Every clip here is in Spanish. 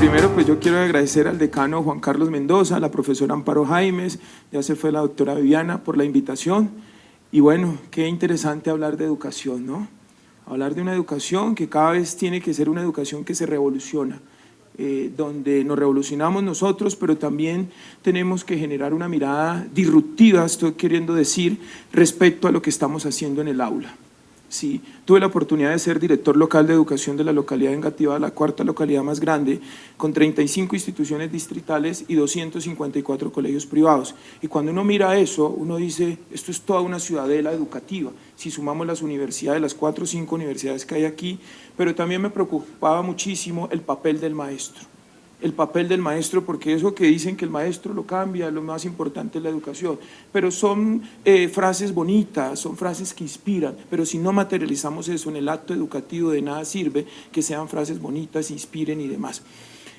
Primero, pues yo quiero agradecer al decano Juan Carlos Mendoza, a la profesora Amparo Jaimes, ya se fue la doctora Viviana, por la invitación. Y bueno, qué interesante hablar de educación, ¿no? Hablar de una educación que cada vez tiene que ser una educación que se revoluciona, donde nos revolucionamos nosotros, pero también tenemos que generar una mirada disruptiva, estoy queriendo decir, respecto a lo que estamos haciendo en el aula. Sí, tuve la oportunidad de ser director local de educación de la localidad de Engativá, la cuarta localidad más grande, con 35 instituciones distritales y 254 colegios privados. Y cuando uno mira eso, uno dice, esto es toda una ciudadela educativa, si sumamos las universidades, las 4 o 5 universidades que hay aquí, pero también me preocupaba muchísimo el papel del maestro. El papel del maestro, porque eso que dicen que el maestro lo cambia, lo más importante es la educación, pero son frases bonitas, son frases que inspiran, pero si no materializamos eso en el acto educativo, de nada sirve que sean frases bonitas, inspiren y demás.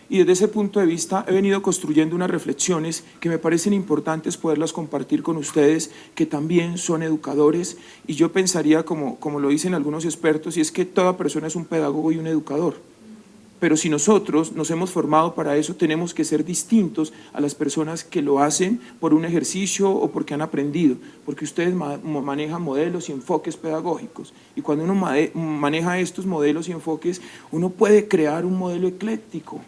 Y desde ese punto de vista he venido construyendo unas reflexiones que me parecen importantes poderlas compartir con ustedes, que también son educadores, y yo pensaría, como lo dicen algunos expertos, y es que toda persona es un pedagogo y un educador. Pero si nosotros nos hemos formado para eso, tenemos que ser distintos a las personas que lo hacen por un ejercicio o porque han aprendido, porque ustedes manejan modelos y enfoques pedagógicos, y cuando uno maneja estos modelos y enfoques, uno puede crear un modelo ecléctico,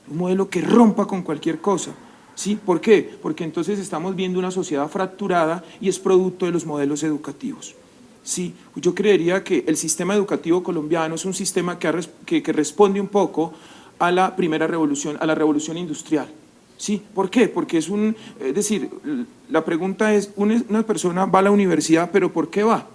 un modelo que rompa con cualquier cosa. ¿Sí? ¿Por qué? Porque entonces estamos viendo una sociedad fracturada y es producto de los modelos educativos. Sí, yo creería que el sistema educativo colombiano es un sistema que responde un poco a la primera revolución, a la revolución industrial. ¿Sí? ¿Por qué? Porque es decir, la pregunta es, una persona va a la universidad, pero ¿por qué va?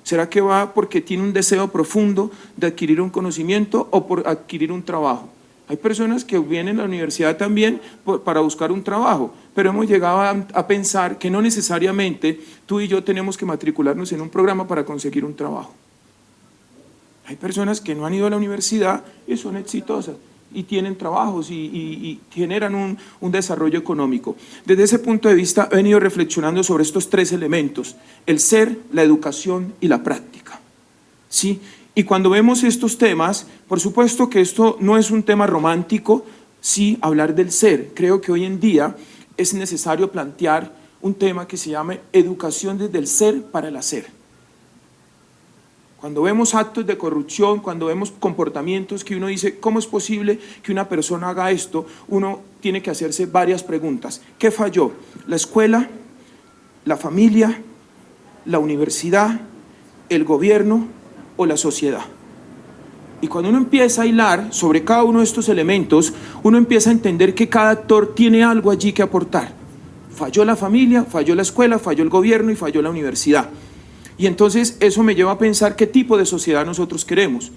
¿Será que va porque tiene un deseo profundo de adquirir un conocimiento o por adquirir un trabajo? Hay personas que vienen a la universidad también para buscar un trabajo, pero hemos llegado a pensar que no necesariamente tú y yo tenemos que matricularnos en un programa para conseguir un trabajo. Hay personas que no han ido a la universidad y son exitosas y tienen trabajos y generan un desarrollo económico. Desde ese punto de vista he venido reflexionando sobre estos 3 elementos, el ser, la educación y la práctica. ¿Sí? Y cuando vemos estos temas, por supuesto que esto no es un tema romántico, sí hablar del ser. Creo que hoy en día es necesario plantear un tema que se llame educación desde el ser para el hacer. Cuando vemos actos de corrupción, cuando vemos comportamientos que uno dice, ¿cómo es posible que una persona haga esto? Uno tiene que hacerse varias preguntas. ¿Qué falló? ¿La escuela? ¿La familia? ¿La universidad? ¿El gobierno? ¿O la sociedad? Y cuando uno empieza a hilar sobre cada uno de estos elementos, uno empieza a entender que cada actor tiene algo allí que aportar. Falló la familia, falló la escuela, falló el gobierno y falló la universidad. Y entonces eso me lleva a pensar qué tipo de sociedad nosotros queremos.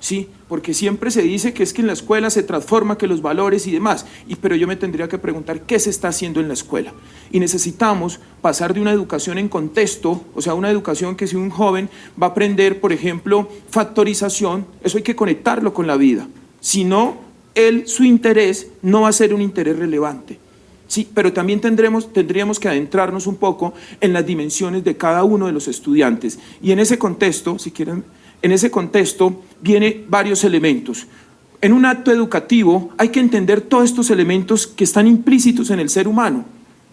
¿Sí? Porque siempre se dice que es que en la escuela se transforma, que los valores y demás, pero yo me tendría que preguntar qué se está haciendo en la escuela. Y necesitamos pasar de una educación en contexto, o sea, una educación que si un joven va a aprender, por ejemplo, factorización, eso hay que conectarlo con la vida. Si no, su interés no va a ser un interés relevante. Sí, pero también tendríamos que adentrarnos un poco en las dimensiones de cada uno de los estudiantes. Y en ese contexto, si quieren, en ese contexto vienen varios elementos. En un acto educativo hay que entender todos estos elementos que están implícitos en el ser humano,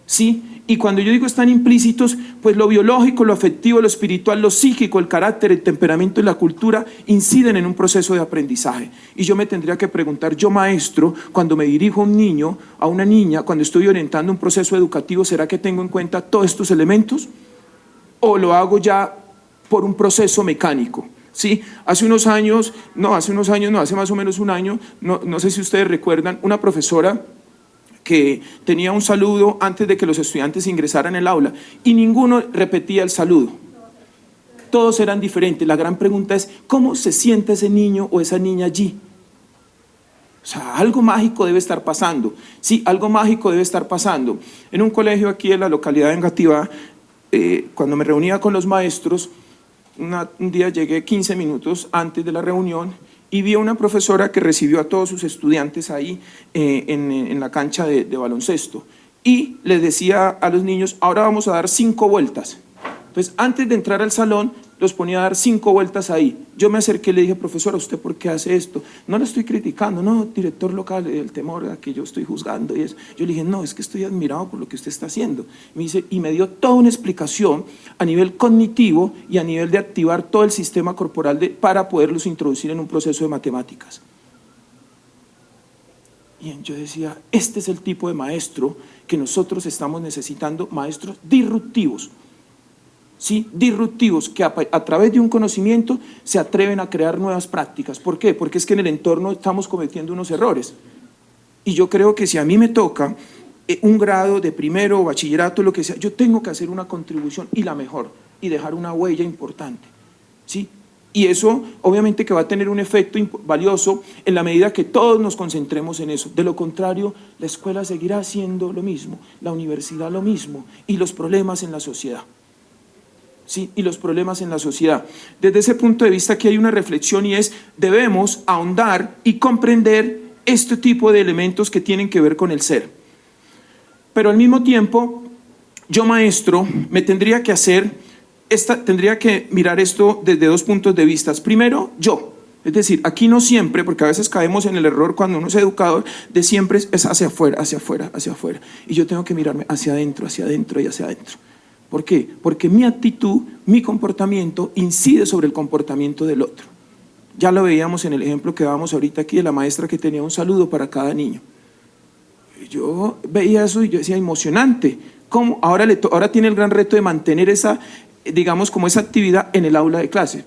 ¿sí? Y cuando yo digo están implícitos, pues lo biológico, lo afectivo, lo espiritual, lo psíquico, el carácter, el temperamento y la cultura inciden en un proceso de aprendizaje. Y yo me tendría que preguntar, yo maestro, cuando me dirijo a un niño, a una niña, cuando estoy orientando un proceso educativo, ¿será que tengo en cuenta todos estos elementos? ¿O lo hago ya por un proceso mecánico? Sí, hace más o menos un año, no sé si ustedes recuerdan, una profesora que tenía un saludo antes de que los estudiantes ingresaran al aula y ninguno repetía el saludo. Todos eran diferentes. La gran pregunta es, ¿cómo se siente ese niño o esa niña allí? O sea, algo mágico debe estar pasando. Sí, algo mágico debe estar pasando. En un colegio aquí en la localidad de Engativá, cuando me reunía con los maestros, un día llegué 15 minutos antes de la reunión y vi a una profesora que recibió a todos sus estudiantes ahí en la cancha de baloncesto y les decía a los niños, ahora vamos a dar 5 vueltas. Entonces, antes de entrar al salón, los ponía a dar 5 vueltas ahí. Yo me acerqué y le dije, profesora, ¿usted por qué hace esto? No lo estoy criticando, no, director local, el temor a que yo estoy juzgando y eso. Yo le dije, no, es que estoy admirado por lo que usted está haciendo. Y me dice, y me dio toda una explicación a nivel cognitivo y a nivel de activar todo el sistema corporal para poderlos introducir en un proceso de matemáticas. Y yo decía, este es el tipo de maestro que nosotros estamos necesitando, maestros disruptivos. ¿Sí? Disruptivos, que a través de un conocimiento se atreven a crear nuevas prácticas. ¿Por qué? Porque es que en el entorno estamos cometiendo unos errores. Y yo creo que si a mí me toca un grado de primero o bachillerato, lo que sea, yo tengo que hacer una contribución y la mejor, y dejar una huella importante. ¿Sí? Y eso obviamente que va a tener un efecto valioso en la medida que todos nos concentremos en eso. De lo contrario, la escuela seguirá haciendo lo mismo, la universidad lo mismo, y los problemas en la sociedad. Sí, y los problemas en la sociedad. Desde ese punto de vista aquí hay una reflexión y es, debemos ahondar y comprender este tipo de elementos que tienen que ver con el ser. Pero al mismo tiempo, yo maestro, me tendría que mirar esto desde 2 puntos de vista. Primero, yo. Es decir, aquí no siempre, porque a veces caemos en el error cuando uno es educador, de siempre es hacia afuera, hacia afuera, hacia afuera. Y yo tengo que mirarme hacia adentro y hacia adentro. ¿Por qué? Porque mi actitud, mi comportamiento incide sobre el comportamiento del otro. Ya lo veíamos en el ejemplo que dábamos ahorita aquí de la maestra que tenía un saludo para cada niño. Yo veía eso y yo decía, emocionante. ¿Cómo? Ahora tiene el gran reto de mantener esa, digamos, como esa actividad en el aula de clase.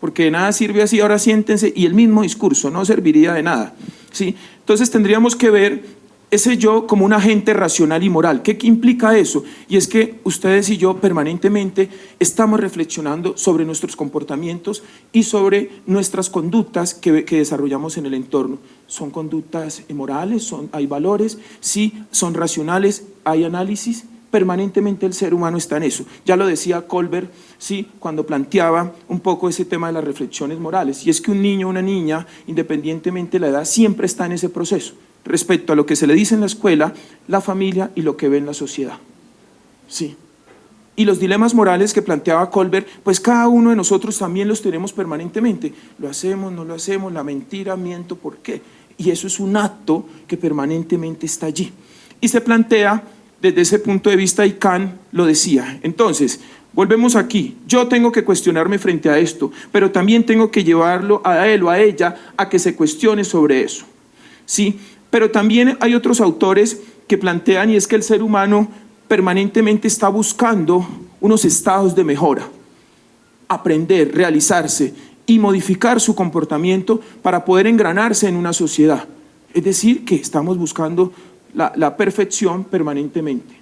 Porque de nada sirve así, ahora siéntense, y el mismo discurso no serviría de nada. ¿Sí? Entonces tendríamos que ver ese yo como un agente racional y moral. ¿Qué implica eso? Y es que ustedes y yo permanentemente estamos reflexionando sobre nuestros comportamientos y sobre nuestras conductas que desarrollamos en el entorno. ¿Son conductas morales? ¿Hay valores? Sí. ¿Son racionales? ¿Hay análisis? Permanentemente el ser humano está en eso. Ya lo decía Colbert, ¿sí?, cuando planteaba un poco ese tema de las reflexiones morales. Y es que un niño o una niña, independientemente de la edad, siempre está en ese proceso respecto a lo que se le dice en la escuela, la familia y lo que ve en la sociedad. Sí. Y los dilemas morales que planteaba Colbert, pues cada uno de nosotros también los tenemos permanentemente. ¿Lo hacemos, no lo hacemos? ¿La mentira, miento, por qué? Y eso es un acto que permanentemente está allí. Y se plantea desde ese punto de vista, y Kant lo decía. Entonces, volvemos aquí. Yo tengo que cuestionarme frente a esto, pero también tengo que llevarlo a él o a ella a que se cuestione sobre eso. ¿Sí? Pero también hay otros autores que plantean, y es que el ser humano permanentemente está buscando unos estados de mejora, aprender, realizarse y modificar su comportamiento para poder engranarse en una sociedad. Es decir, que estamos buscando la perfección permanentemente.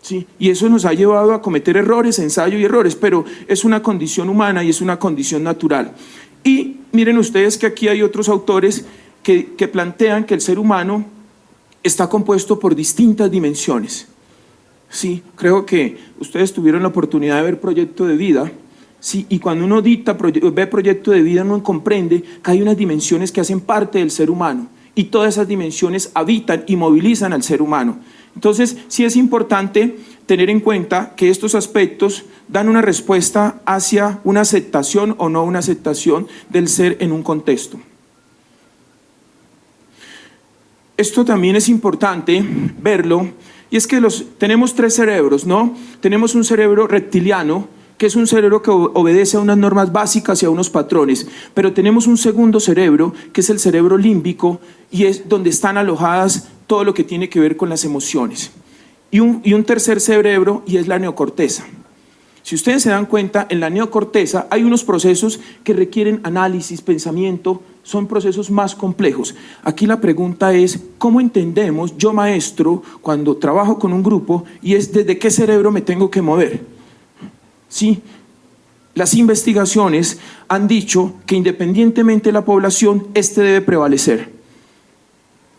¿Sí? Y eso nos ha llevado a cometer errores, ensayo y errores, pero es una condición humana y es una condición natural. Y miren ustedes que aquí hay otros autores que plantean que el ser humano está compuesto por distintas dimensiones. Sí, creo que ustedes tuvieron la oportunidad de ver Proyecto de Vida, sí, y cuando uno ve Proyecto de Vida, uno comprende que hay unas dimensiones que hacen parte del ser humano, y todas esas dimensiones habitan y movilizan al ser humano. Entonces, sí es importante tener en cuenta que estos aspectos dan una respuesta hacia una aceptación o no una aceptación del ser en un contexto. Esto también es importante verlo, y es que tenemos 3 cerebros, ¿no? Tenemos un cerebro reptiliano, que es un cerebro que obedece a unas normas básicas y a unos patrones, pero tenemos un segundo cerebro, que es el cerebro límbico, y es donde están alojadas todo lo que tiene que ver con las emociones. Y un tercer cerebro, y es la neocorteza. Si ustedes se dan cuenta, en la neocorteza hay unos procesos que requieren análisis, pensamiento, son procesos más complejos. Aquí la pregunta es, ¿cómo entendemos yo maestro cuando trabajo con un grupo y es desde qué cerebro me tengo que mover? Sí, las investigaciones han dicho que independientemente de la población, este debe prevalecer.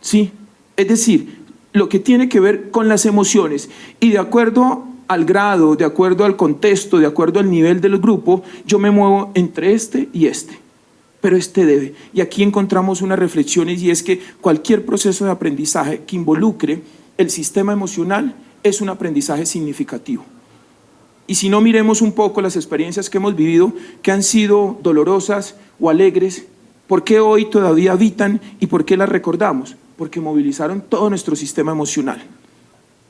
Sí, es decir, lo que tiene que ver con las emociones y de acuerdo al grado, de acuerdo al contexto, de acuerdo al nivel del grupo, yo me muevo entre este y este, pero este debe. Y aquí encontramos unas reflexiones y es que cualquier proceso de aprendizaje que involucre el sistema emocional es un aprendizaje significativo. Y si no, miremos un poco las experiencias que hemos vivido, que han sido dolorosas o alegres, ¿por qué hoy todavía habitan y por qué las recordamos? Porque movilizaron todo nuestro sistema emocional.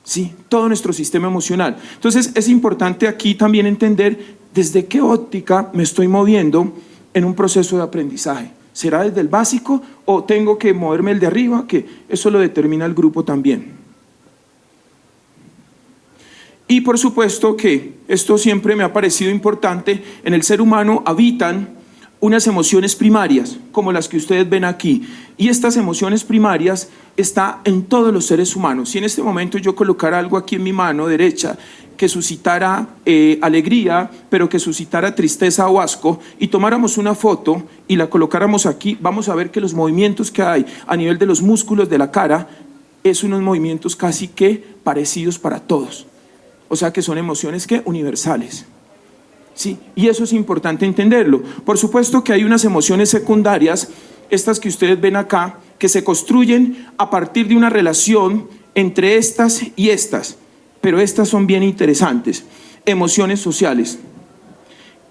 Sí, todo nuestro sistema emocional. Entonces es importante aquí también entender desde qué óptica me estoy moviendo en un proceso de aprendizaje. ¿Será desde el básico o tengo que moverme el de arriba? Que eso lo determina el grupo también. Y por supuesto que esto siempre me ha parecido importante, en el ser humano habitan unas emociones primarias, como las que ustedes ven aquí, y estas emociones primarias están en todos los seres humanos. Si en este momento yo colocara algo aquí en mi mano derecha que suscitara alegría, pero que suscitara tristeza o asco, y tomáramos una foto y la colocáramos aquí, vamos a ver que los movimientos que hay a nivel de los músculos de la cara es unos movimientos casi que parecidos para todos. O sea que son emociones que universales. Sí, y eso es importante entenderlo. Por supuesto que hay unas emociones secundarias, estas que ustedes ven acá, que se construyen a partir de una relación entre estas y estas, pero estas son bien interesantes. Emociones sociales.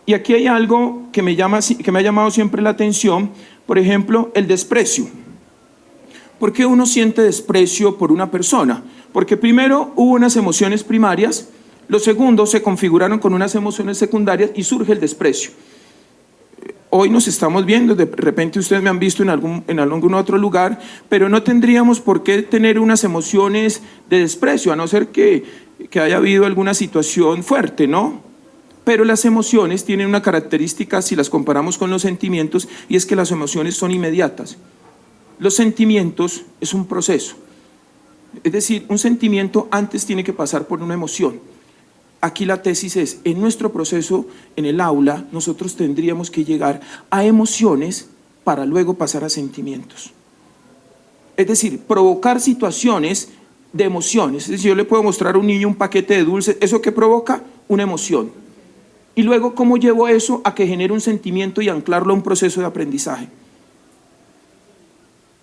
Y aquí hay algo que me ha llamado siempre la atención, por ejemplo, el desprecio. ¿Por qué uno siente desprecio por una persona? Porque primero hubo unas emociones primarias, los segundos se configuraron con unas emociones secundarias y surge el desprecio. Hoy nos estamos viendo, de repente ustedes me han visto en algún otro lugar, pero no tendríamos por qué tener unas emociones de desprecio, a no ser que haya habido alguna situación fuerte, ¿no? Pero las emociones tienen una característica, si las comparamos con los sentimientos, y es que las emociones son inmediatas. Los sentimientos es un proceso. Es decir, un sentimiento antes tiene que pasar por una emoción. Aquí la tesis es, en nuestro proceso, en el aula, nosotros tendríamos que llegar a emociones para luego pasar a sentimientos. Es decir, provocar situaciones de emociones. Es decir, yo le puedo mostrar a un niño un paquete de dulces, ¿eso qué provoca? Una emoción. Y luego, ¿cómo llevo eso a que genere un sentimiento y anclarlo a un proceso de aprendizaje?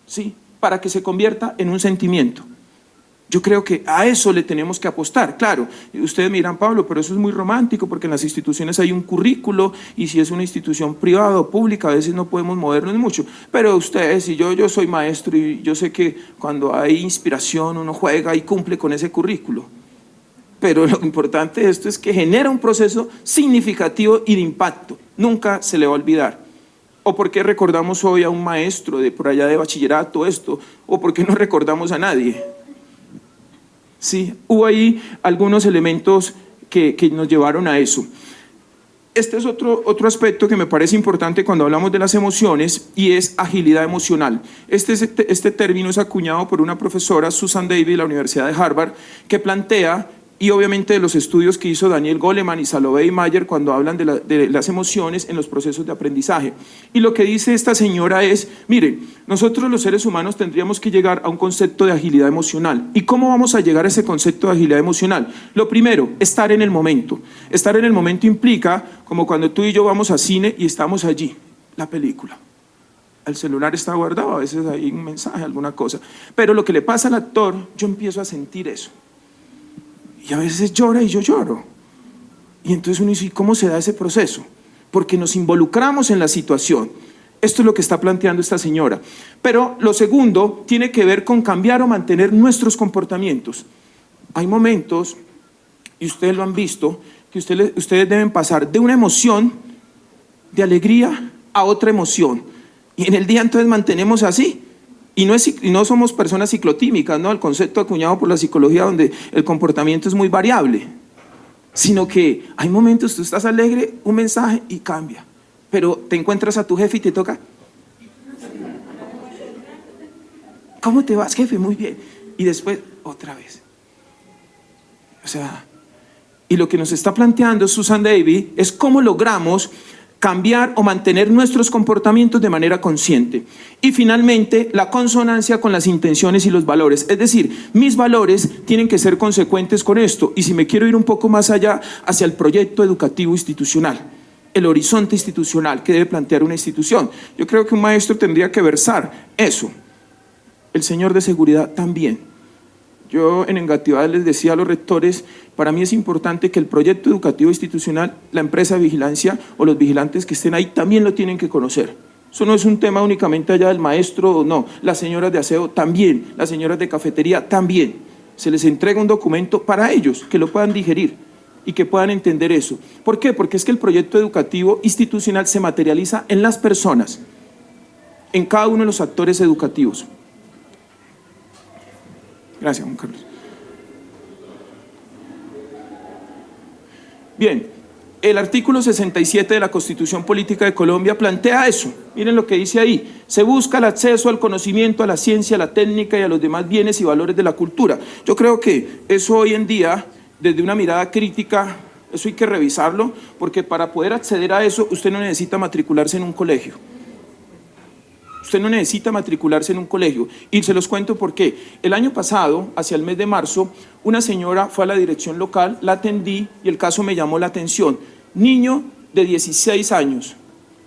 ¿Sí? Para que se convierta en un sentimiento. Yo creo que a eso le tenemos que apostar. Claro, ustedes me dirán, Pablo, pero eso es muy romántico porque en las instituciones hay un currículo y si es una institución privada o pública a veces no podemos movernos mucho. Pero ustedes y yo soy maestro y yo sé que cuando hay inspiración uno juega y cumple con ese currículo. Pero lo importante de esto es que genera un proceso significativo y de impacto. Nunca se le va a olvidar. ¿O por qué recordamos hoy a un maestro de por allá de bachillerato esto? ¿O por qué no recordamos a nadie? Sí, hubo ahí algunos elementos que nos llevaron a eso. Este es otro aspecto que me parece importante cuando hablamos de las emociones y es agilidad emocional. Este término es acuñado por una profesora, Susan Davis, de la Universidad de Harvard, que plantea, y obviamente de los estudios que hizo Daniel Goleman y Salovey Mayer cuando hablan de las emociones en los procesos de aprendizaje. Y lo que dice esta señora es, miren, nosotros los seres humanos tendríamos que llegar a un concepto de agilidad emocional. ¿Y cómo vamos a llegar a ese concepto de agilidad emocional? Lo primero, estar en el momento. Estar en el momento implica como cuando tú y yo vamos a cine y estamos allí, la película. El celular está guardado, a veces hay un mensaje, alguna cosa. Pero lo que le pasa al actor, yo empiezo a sentir eso. Y a veces llora y yo lloro. Y entonces uno dice, ¿cómo se da ese proceso? Porque nos involucramos en la situación. Esto es lo que está planteando esta señora. Pero lo segundo tiene que ver con cambiar o mantener nuestros comportamientos. Hay momentos, y ustedes lo han visto, que ustedes deben pasar de una emoción de alegría a otra emoción. Y en el día entonces mantenemos así. Y no somos personas ciclotímicas, ¿no? El concepto acuñado por la psicología donde el comportamiento es muy variable, sino que hay momentos, tú estás alegre, un mensaje y cambia, pero te encuentras a tu jefe y te toca, ¿cómo te vas, jefe? Muy bien, y después otra vez. O sea, y lo que nos está planteando Susan Davis es cómo logramos cambiar o mantener nuestros comportamientos de manera consciente. Y finalmente, la consonancia con las intenciones y los valores. Es decir, mis valores tienen que ser consecuentes con esto. Y si me quiero ir un poco más allá, hacia el proyecto educativo institucional, el horizonte institucional que debe plantear una institución. Yo creo que un maestro tendría que versar eso. El señor de seguridad también. Yo en Engativá les decía a los rectores, para mí es importante que el proyecto educativo institucional, la empresa de vigilancia o los vigilantes que estén ahí también lo tienen que conocer. Eso no es un tema únicamente allá del maestro, no, las señoras de aseo también, las señoras de cafetería también. Se les entrega un documento para ellos, que lo puedan digerir y que puedan entender eso. ¿Por qué? Porque es que el proyecto educativo institucional se materializa en las personas, en cada uno de los actores educativos. Gracias, Juan Carlos. Bien, el artículo 67 de la Constitución Política de Colombia plantea eso. Miren lo que dice ahí. Se busca el acceso al conocimiento, a la ciencia, a la técnica y a los demás bienes y valores de la cultura. Yo creo que eso hoy en día, desde una mirada crítica, eso hay que revisarlo, porque para poder acceder a eso, usted no necesita matricularse en un colegio. Usted no necesita matricularse en un colegio. Y se los cuento por qué. El año pasado, hacia el mes de marzo, una señora fue a la dirección local, la atendí y el caso me llamó la atención. Niño de 16 años.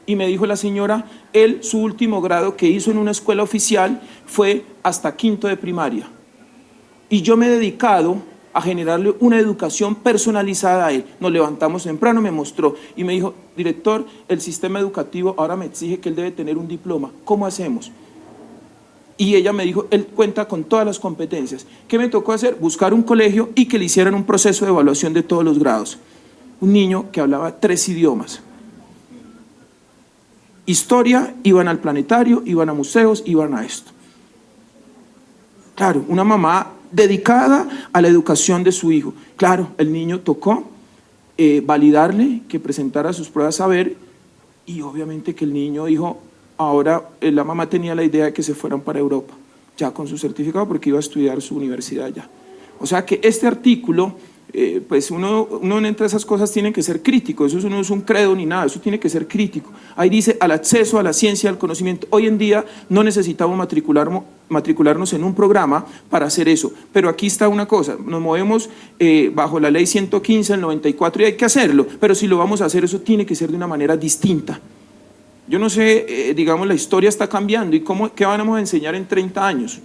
Y me dijo la señora, él, su último grado que hizo en una escuela oficial fue hasta quinto de primaria. Y yo me he dedicado a generarle una educación personalizada a él. Nos levantamos temprano, me mostró y me dijo, director, el sistema educativo ahora me exige que él debe tener un diploma. ¿Cómo hacemos? Y ella me dijo, él cuenta con todas las competencias. ¿Qué me tocó hacer? Buscar un colegio y que le hicieran un proceso de evaluación de todos los grados. Un niño que hablaba 3 idiomas. Historia, iban al planetario, iban a museos, iban a esto. Claro, una mamá dedicada a la educación de su hijo. Claro, el niño tocó validarle, que presentara sus pruebas saber, y obviamente que el niño dijo, ahora la mamá tenía la idea de que se fueran para Europa, ya con su certificado, porque iba a estudiar su universidad allá. O sea que este artículo, pues uno entre esas cosas tiene que ser crítico, eso no es un credo ni nada, eso tiene que ser crítico. Ahí dice, al acceso a la ciencia, al conocimiento. Hoy en día no necesitamos matricularnos en un programa para hacer eso, pero aquí está una cosa, nos movemos bajo la ley 115 del 94 y hay que hacerlo, pero si lo vamos a hacer, eso tiene que ser de una manera distinta. Yo no sé, digamos, la historia está cambiando y ¿qué vamos a enseñar en 30 años?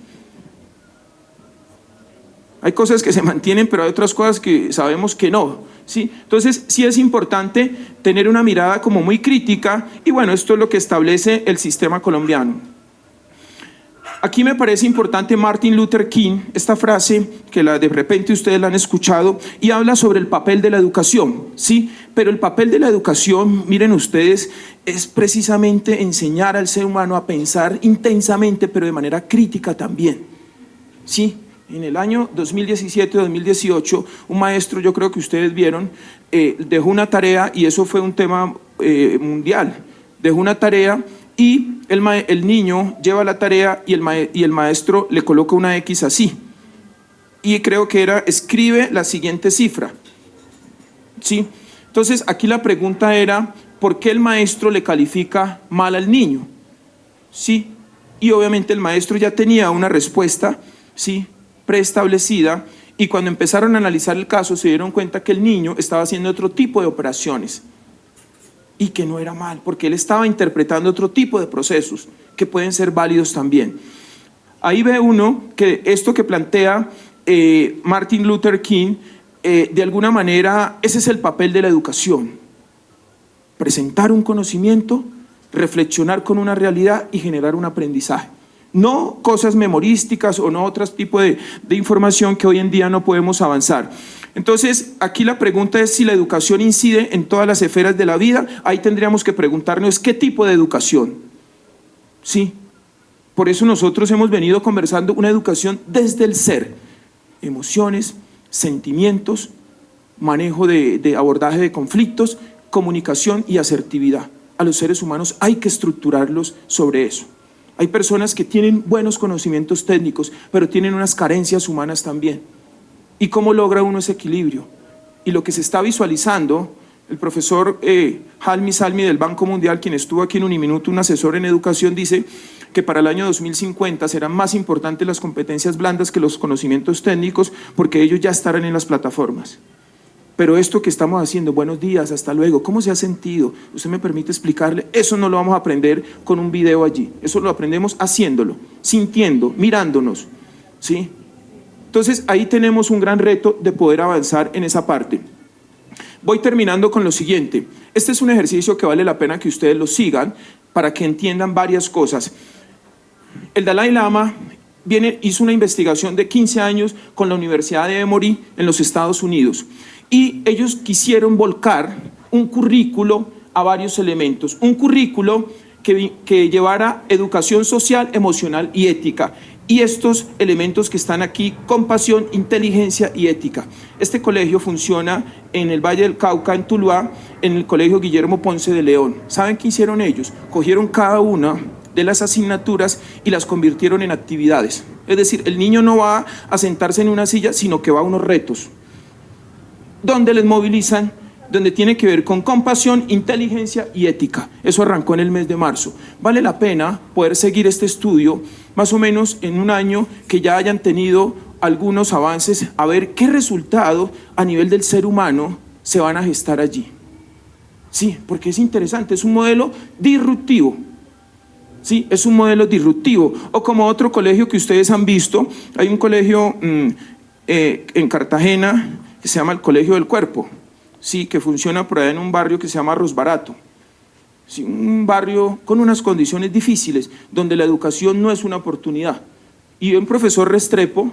Hay cosas que se mantienen, pero hay otras cosas que sabemos que no, ¿sí? Entonces, sí es importante tener una mirada como muy crítica y bueno, esto es lo que establece el sistema colombiano. Aquí me parece importante Martin Luther King, esta frase que de repente ustedes la han escuchado y habla sobre el papel de la educación, ¿sí? Pero el papel de la educación, miren ustedes, es precisamente enseñar al ser humano a pensar intensamente, pero de manera crítica también, ¿sí? En el año 2017-2018, un maestro, yo creo que ustedes vieron, dejó una tarea, y eso fue un tema mundial, dejó una tarea y el niño lleva la tarea y el maestro le coloca una X así. Y creo que era, escribe la siguiente cifra. ¿Sí? Entonces, aquí la pregunta era, ¿por qué el maestro le califica mal al niño? ¿Sí? Y obviamente el maestro ya tenía una respuesta, ¿sí?, preestablecida, y cuando empezaron a analizar el caso se dieron cuenta que el niño estaba haciendo otro tipo de operaciones y que no era mal, porque él estaba interpretando otro tipo de procesos que pueden ser válidos también. Ahí ve uno que esto que plantea Martin Luther King, de alguna manera ese es el papel de la educación: presentar un conocimiento, reflexionar con una realidad y generar un aprendizaje. No cosas memorísticas o no otro tipo de información que hoy en día no podemos avanzar. Entonces, aquí la pregunta es si la educación incide en todas las esferas de la vida. Ahí tendríamos que preguntarnos qué tipo de educación. Sí, por eso nosotros hemos venido conversando una educación desde el ser, emociones, sentimientos, manejo de abordaje de conflictos, comunicación y asertividad. A los seres humanos hay que estructurarlos sobre eso. Hay personas que tienen buenos conocimientos técnicos, pero tienen unas carencias humanas también. ¿Y cómo logra uno ese equilibrio? Y lo que se está visualizando, el profesor Halmi Salmi del Banco Mundial, quien estuvo aquí en Uniminuto, un asesor en educación, dice que para el año 2050 serán más importantes las competencias blandas que los conocimientos técnicos, porque ellos ya estarán en las plataformas. Pero esto que estamos haciendo, buenos días, hasta luego, ¿cómo se ha sentido? ¿Usted me permite explicarle? Eso no lo vamos a aprender con un video allí, eso lo aprendemos haciéndolo, sintiendo, mirándonos, ¿sí? Entonces ahí tenemos un gran reto de poder avanzar en esa parte. Voy terminando con lo siguiente. Este es un ejercicio que vale la pena que ustedes lo sigan para que entiendan varias cosas. El Dalai Lama hizo una investigación de 15 años con la Universidad de Emory en los Estados Unidos y ellos quisieron volcar un currículo a varios elementos, un currículo que llevara educación social, emocional y ética. Y estos elementos que están aquí, compasión, inteligencia y ética. Este colegio funciona en el Valle del Cauca, en Tuluá, en el colegio Guillermo Ponce de León. ¿Saben qué hicieron ellos? Cogieron cada una de las asignaturas y las convirtieron en actividades. Es decir, el niño no va a sentarse en una silla, sino que va a unos retos, donde les movilizan, donde tiene que ver con compasión, inteligencia y ética. Eso arrancó en el mes de marzo. Vale la pena poder seguir este estudio, más o menos en un año que ya hayan tenido algunos avances, a ver qué resultado a nivel del ser humano se van a gestar allí. Sí, porque es interesante, es un modelo disruptivo. Sí, es un modelo disruptivo. O como otro colegio que ustedes han visto, hay un colegio en Cartagena que se llama el Colegio del Cuerpo. Sí, que funciona por allá en un barrio que se llama Arroz Barato. Sí, un barrio con unas condiciones difíciles, donde la educación no es una oportunidad. Y un profesor Restrepo,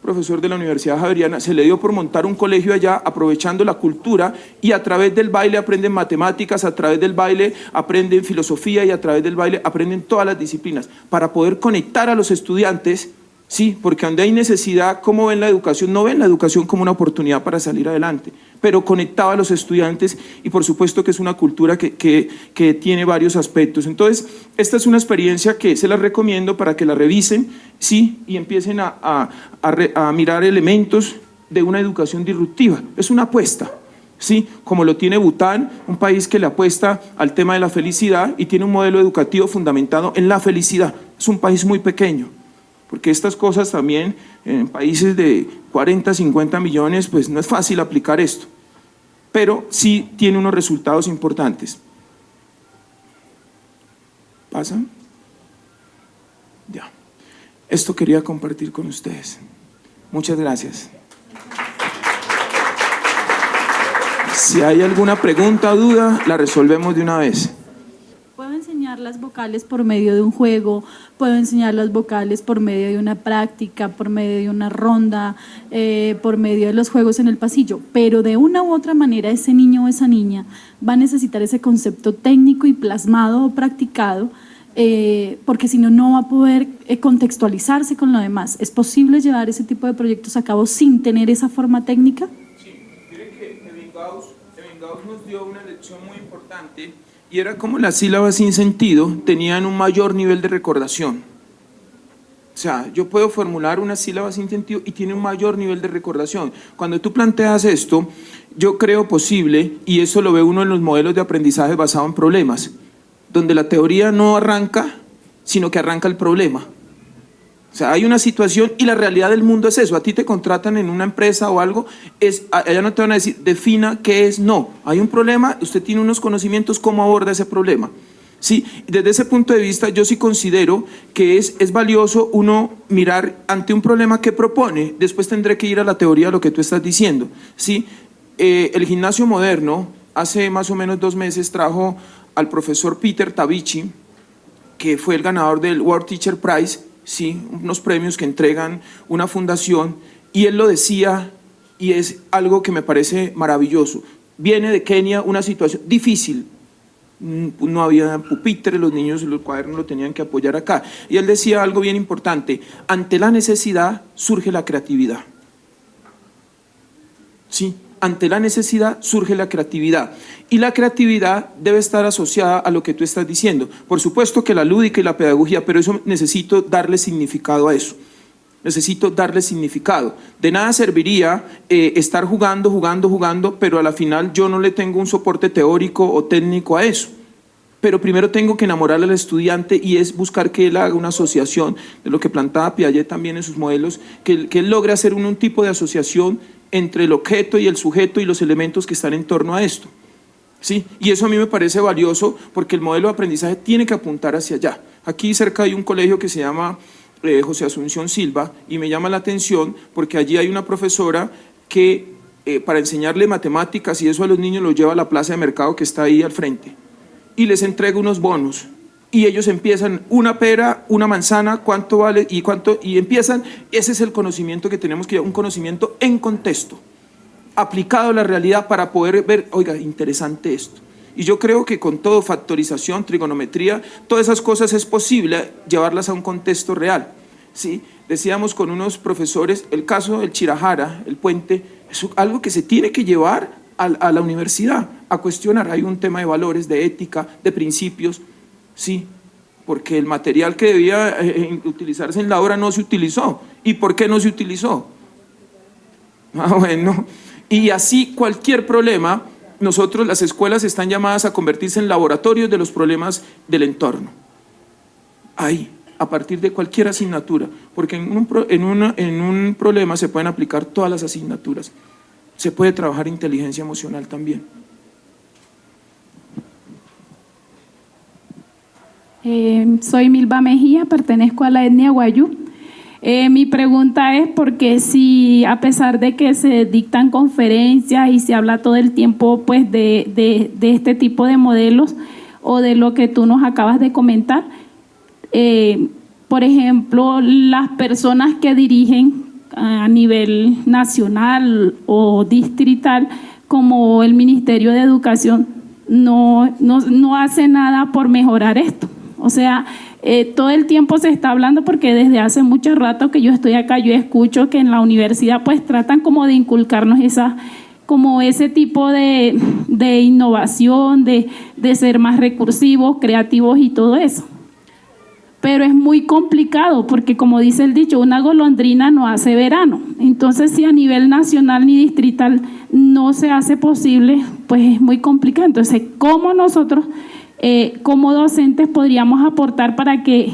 profesor de la Universidad Javeriana, se le dio por montar un colegio allá, aprovechando la cultura, y a través del baile aprenden matemáticas, a través del baile aprenden filosofía, y a través del baile aprenden todas las disciplinas, para poder conectar a los estudiantes. Sí, porque donde hay necesidad, ¿cómo ven la educación? No ven la educación como una oportunidad para salir adelante, pero conectaba a los estudiantes y por supuesto que es una cultura que tiene varios aspectos. Entonces, esta es una experiencia que se las recomiendo para que la revisen, sí, y empiecen a mirar elementos de una educación disruptiva. Es una apuesta, sí, como lo tiene Bután, un país que le apuesta al tema de la felicidad y tiene un modelo educativo fundamentado en la felicidad. Es un país muy pequeño, porque estas cosas también en países de 40, 50 millones, pues no es fácil aplicar esto, pero sí tiene unos resultados importantes. ¿Pasa? Ya. Esto quería compartir con ustedes. Muchas gracias. Si hay alguna pregunta o duda, la resolvemos de una vez. Puedo enseñar las vocales por medio de un juego, puedo enseñar las vocales por medio de una práctica, por medio de una ronda, por medio de los juegos en el pasillo, pero de una u otra manera ese niño o esa niña va a necesitar ese concepto técnico y plasmado o practicado, porque si no, no va a poder contextualizarse con lo demás. ¿Es posible llevar ese tipo de proyectos a cabo sin tener esa forma técnica? Sí, miren que Ebbinghaus nos dio una lección muy importante, y era como las sílabas sin sentido tenían un mayor nivel de recordación. O sea, yo puedo formular una sílaba sin sentido y tiene un mayor nivel de recordación. Cuando tú planteas esto, yo creo posible, y eso lo ve uno en los modelos de aprendizaje basado en problemas, donde la teoría no arranca, sino que arranca el problema. O sea, hay una situación y la realidad del mundo es eso. A ti te contratan en una empresa o algo, allá no te van a decir, defina qué es, no. Hay un problema, usted tiene unos conocimientos, ¿cómo aborda ese problema? Sí, desde ese punto de vista yo sí considero que es valioso uno mirar ante un problema que propone, después tendré que ir a la teoría de lo que tú estás diciendo. Sí, el gimnasio moderno hace más o menos 2 meses trajo al profesor Peter Tabichi, que fue el ganador del World Teacher Prize, sí, unos premios que entregan una fundación, y él lo decía, y es algo que me parece maravilloso. Viene de Kenia una situación difícil, no había pupitres, los niños los cuadernos lo tenían que apoyar acá, y él decía algo bien importante: ante la necesidad surge la creatividad. Sí, ante la necesidad surge la creatividad, y la creatividad debe estar asociada a lo que tú estás diciendo. Por supuesto que la lúdica y la pedagogía, pero eso necesito darle significado a eso. Necesito darle significado. De nada serviría estar jugando, pero a la final yo no le tengo un soporte teórico o técnico a eso. Pero primero tengo que enamorar al estudiante, y es buscar que él haga una asociación, de lo que plantaba Piaget también en sus modelos, que él logre hacer un tipo de asociación entre el objeto y el sujeto y los elementos que están en torno a esto. ¿Sí? Y eso a mí me parece valioso, porque el modelo de aprendizaje tiene que apuntar hacia allá. Aquí cerca hay un colegio que se llama José Asunción Silva, y me llama la atención porque allí hay una profesora que para enseñarle matemáticas y eso a los niños los lleva a la plaza de mercado que está ahí al frente y les entrega unos bonos y ellos empiezan una pera, una manzana, cuánto vale y cuánto, y empiezan, ese es el conocimiento que tenemos que llevar, un conocimiento en contexto, aplicado a la realidad para poder ver, oiga, interesante esto. Y yo creo que con todo, factorización, trigonometría, todas esas cosas es posible llevarlas a un contexto real, ¿sí? Decíamos con unos profesores, el caso del Chirajara, el puente, es algo que se tiene que llevar a la universidad, a cuestionar. Hay un tema de valores, de ética, de principios, sí, porque el material que debía utilizarse en la obra no se utilizó. ¿Y por qué no se utilizó? Bueno, y así cualquier problema, nosotros, las escuelas están llamadas a convertirse en laboratorios de los problemas del entorno. Ahí, a partir de cualquier asignatura, porque en un problema se pueden aplicar todas las asignaturas. Se puede trabajar inteligencia emocional también. Soy Milva Mejía, pertenezco a la etnia Wayuu. Mi pregunta es porque si a pesar de que se dictan conferencias y se habla todo el tiempo pues de este tipo de modelos o de lo que tú nos acabas de comentar, por ejemplo, las personas que dirigen a nivel nacional o distrital, como el Ministerio de Educación, no hace nada por mejorar esto. O sea, todo el tiempo se está hablando, porque desde hace mucho rato que yo estoy acá, yo escucho que en la universidad pues tratan como de inculcarnos como ese tipo de innovación, de ser más recursivos, creativos y todo eso. Pero es muy complicado porque, como dice el dicho, una golondrina no hace verano. Entonces, si a nivel nacional ni distrital no se hace posible, pues es muy complicado. Entonces, ¿cómo nosotros, como docentes, podríamos aportar para que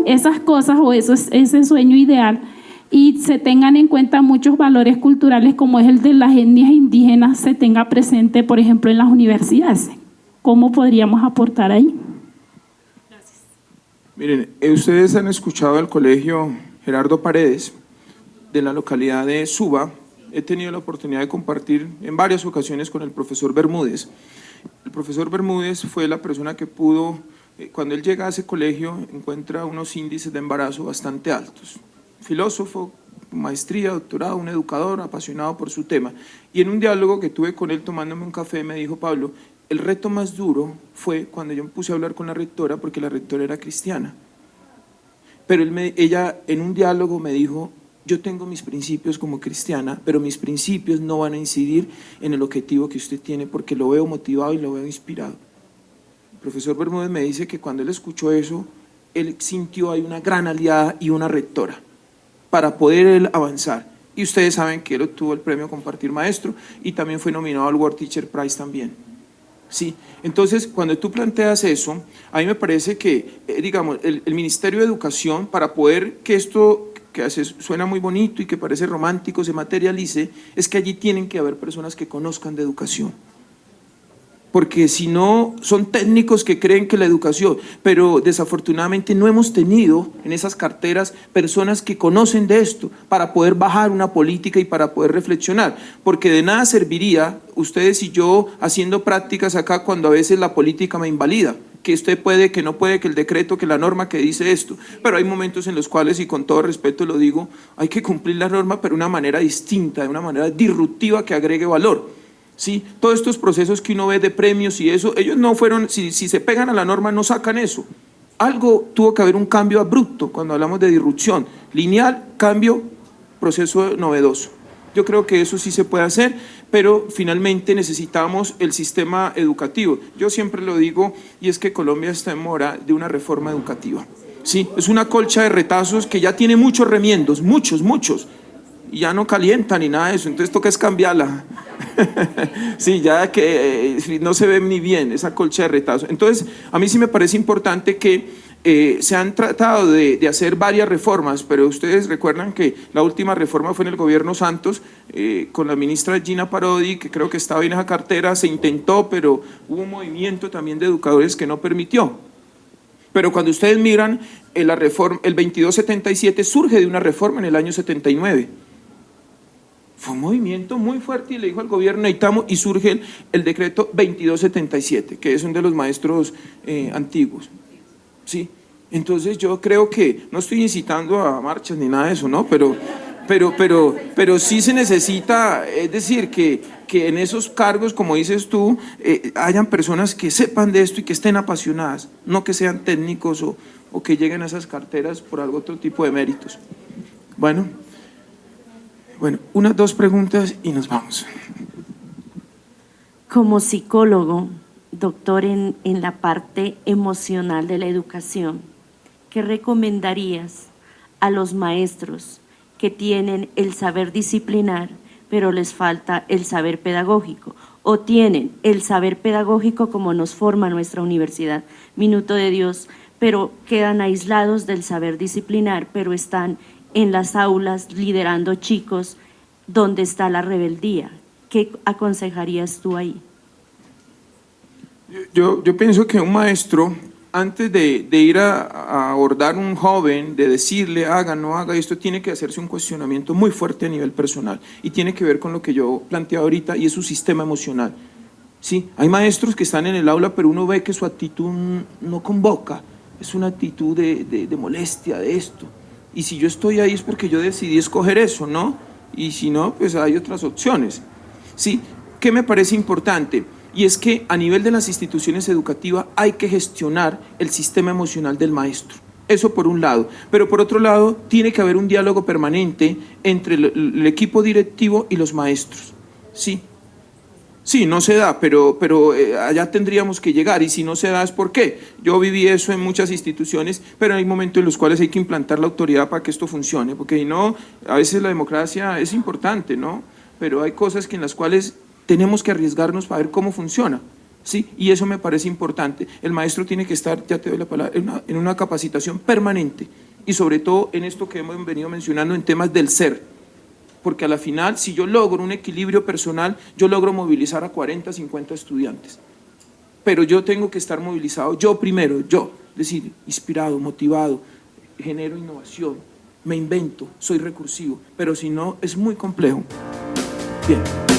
esas cosas o ese sueño ideal y se tengan en cuenta muchos valores culturales como es el de las etnias indígenas, se tenga presente, por ejemplo, en las universidades? ¿Cómo podríamos aportar ahí? Miren, ustedes han escuchado al colegio Gerardo Paredes de la localidad de Suba. He tenido la oportunidad de compartir en varias ocasiones con el profesor Bermúdez. El profesor Bermúdez fue la persona que pudo, cuando él llega a ese colegio, encuentra unos índices de embarazo bastante altos. Filósofo, maestría, doctorado, un educador apasionado por su tema. Y en un diálogo que tuve con él tomándome un café me dijo: Pablo, el reto más duro fue cuando yo me puse a hablar con la rectora, porque la rectora era cristiana. Pero ella en un diálogo me dijo: yo tengo mis principios como cristiana, pero mis principios no van a incidir en el objetivo que usted tiene, porque lo veo motivado y lo veo inspirado. El profesor Bermúdez me dice que cuando él escuchó eso, él sintió ahí una gran aliada y una rectora para poder él avanzar. Y ustedes saben que él obtuvo el premio Compartir Maestro y también fue nominado al World Teacher Prize también. Sí, entonces cuando tú planteas eso, a mí me parece que, digamos, el Ministerio de Educación, para poder que esto que suena muy bonito y que parece romántico se materialice, es que allí tienen que haber personas que conozcan de educación. Porque si no, son técnicos que creen que la educación, pero desafortunadamente no hemos tenido en esas carteras personas que conocen de esto para poder bajar una política y para poder reflexionar, porque de nada serviría ustedes y yo haciendo prácticas acá cuando a veces la política me invalida, que usted puede, que no puede, que el decreto, que la norma que dice esto, pero hay momentos en los cuales, y con todo respeto lo digo, hay que cumplir la norma pero de una manera distinta, de una manera disruptiva que agregue valor. Sí, todos estos procesos que uno ve de premios y eso, ellos no fueron, si se pegan a la norma no sacan eso. Algo tuvo que haber un cambio abrupto cuando hablamos de disrupción, lineal, cambio, proceso novedoso. Yo creo que eso sí se puede hacer, pero finalmente necesitamos el sistema educativo. Yo siempre lo digo, y es que Colombia está en mora de una reforma educativa. Sí, es una colcha de retazos que ya tiene muchos remiendos, muchos, y ya no calienta ni nada de eso, entonces toca es cambiarla. Sí, ya que no se ve ni bien esa colcha de retazos. Entonces, a mí sí me parece importante que se han tratado de hacer varias reformas, pero ustedes recuerdan que la última reforma fue en el gobierno Santos, con la ministra Gina Parodi, que creo que estaba en esa cartera, se intentó, pero hubo un movimiento también de educadores que no permitió. Pero cuando ustedes miran la reforma, el 2277 surge de una reforma en el año 79. Fue un movimiento muy fuerte y le dijo al gobierno necesitamos, y surge el decreto 2277, que es uno de los maestros antiguos. ¿Sí? Entonces yo creo que, no estoy incitando a marchas ni nada de eso, ¿no? Pero sí se necesita, es decir, que en esos cargos, como dices tú, hayan personas que sepan de esto y que estén apasionadas, no que sean técnicos o que lleguen a esas carteras por algún otro tipo de méritos. Bueno, unas 2 preguntas y nos vamos. Como psicólogo, doctor en la parte emocional de la educación, ¿qué recomendarías a los maestros que tienen el saber disciplinar, pero les falta el saber pedagógico? ¿O tienen el saber pedagógico como nos forma nuestra universidad, Minuto de Dios, pero quedan aislados del saber disciplinar, pero están en las aulas liderando chicos donde está la rebeldía? ¿Qué aconsejarías tú ahí? Yo pienso que un maestro, antes de ir a abordar un joven, de decirle haga, no haga, esto tiene que hacerse un cuestionamiento muy fuerte a nivel personal y tiene que ver con lo que yo planteaba ahorita y es su sistema emocional. Sí, hay maestros que están en el aula pero uno ve que su actitud no convoca, es una actitud de molestia, de esto. Y si yo estoy ahí es porque yo decidí escoger eso, ¿no? Y si no, pues hay otras opciones. ¿Sí? ¿Qué me parece importante? Y es que a nivel de las instituciones educativas hay que gestionar el sistema emocional del maestro. Eso por un lado. Pero por otro lado, tiene que haber un diálogo permanente entre el equipo directivo y los maestros. ¿Sí? Sí, no se da, pero allá tendríamos que llegar, y si no se da es por qué. Yo viví eso en muchas instituciones, pero hay momentos en los cuales hay que implantar la autoridad para que esto funcione, porque si no, a veces la democracia es importante, ¿no? Pero hay cosas en las cuales tenemos que arriesgarnos para ver cómo funciona, ¿sí? Y eso me parece importante. El maestro tiene que estar, ya te doy la palabra, en una capacitación permanente, y sobre todo en esto que hemos venido mencionando en temas del ser. Porque a la final, si yo logro un equilibrio personal, yo logro movilizar a 40, 50 estudiantes. Pero yo tengo que estar movilizado, yo primero, yo, es decir, inspirado, motivado, genero innovación, me invento, soy recursivo, pero si no, es muy complejo. Bien.